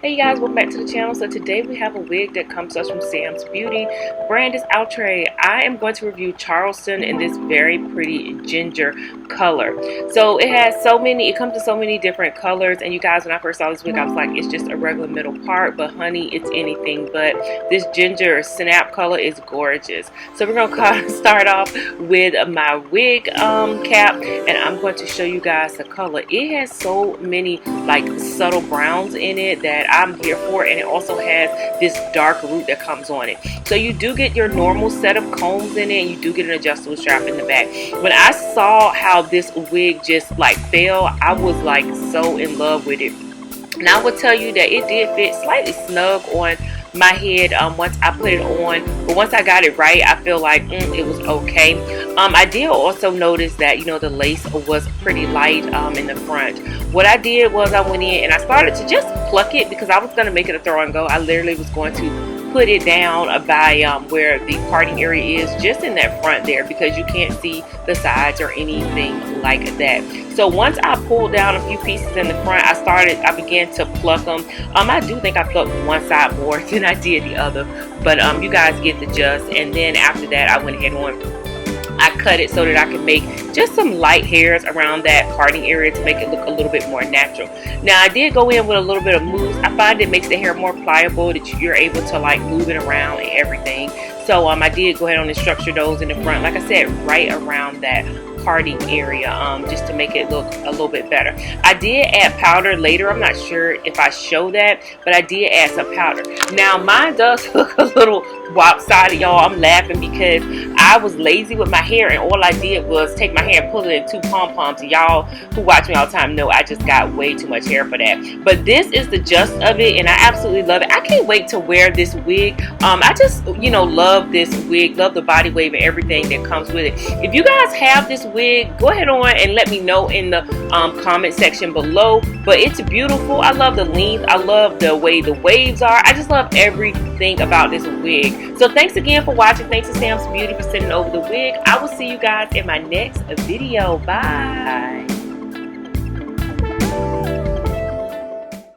Hey guys, welcome back to the channel. So today we have a wig that comes to us from Sam's Beauty. Brand is Outre. I am going to review Charleston in this very pretty ginger color. So it comes in so many different colors, and you guys, when I first saw this wig, I was like, it's just a regular middle part, but honey, it's anything but. This ginger snap color is gorgeous. So we're gonna start off with my wig cap, and I'm going to show you guys the color. It has so many like subtle browns in it that I'm here for, and it also has this dark root that comes on it. So you do get your normal set of combs in it, and you do get an adjustable strap in the back. When I saw how this wig just like fell, I was like so in love with it. And I would tell you that it did fit slightly snug on my head once I put it on, but once I got it right, I feel like it was okay. I did also notice that, you know, the lace was pretty light in the front. What I did was I went in and I started to just pluck it because I was going to make it a throw and go. I literally was going to put it down by where the parting area is, just in that front there, because you can't see the sides or anything like that. So once I pulled down a few pieces in the front, I began to pluck them. I do think I plucked one side more than I did the other, but you guys get the gist. And then after that, I went ahead and I cut it so that I could make just some light hairs around that parting area to make it look a little bit more natural. Now I did go in with a little bit of mousse. I find it makes the hair more pliable, that you're able to like move it around and everything. So I did go ahead on and structure those in the front, like I said, right around that parting area, just to make it look a little bit better. I did add powder later. I'm not sure if I show that, but I did add some powder. Now mine does look a little lopsided, y'all. I'm laughing because I was lazy with my hair, and all I did was take my hair and pull it in two pom-poms. Y'all who watch me all the time know I just got way too much hair for that. But this is the gist of it, and I absolutely love it. I can't wait to wear this wig. I just, you know, love this wig, love the body wave and everything that comes with it. If you guys have this wig, go ahead on and let me know in the comment section below. But it's beautiful. I love the length. I love the way the waves are. I just love everything about this wig. So thanks again for watching. Thanks to Sam's Beauty for sending over the wig. I will see you guys in my next video. Bye.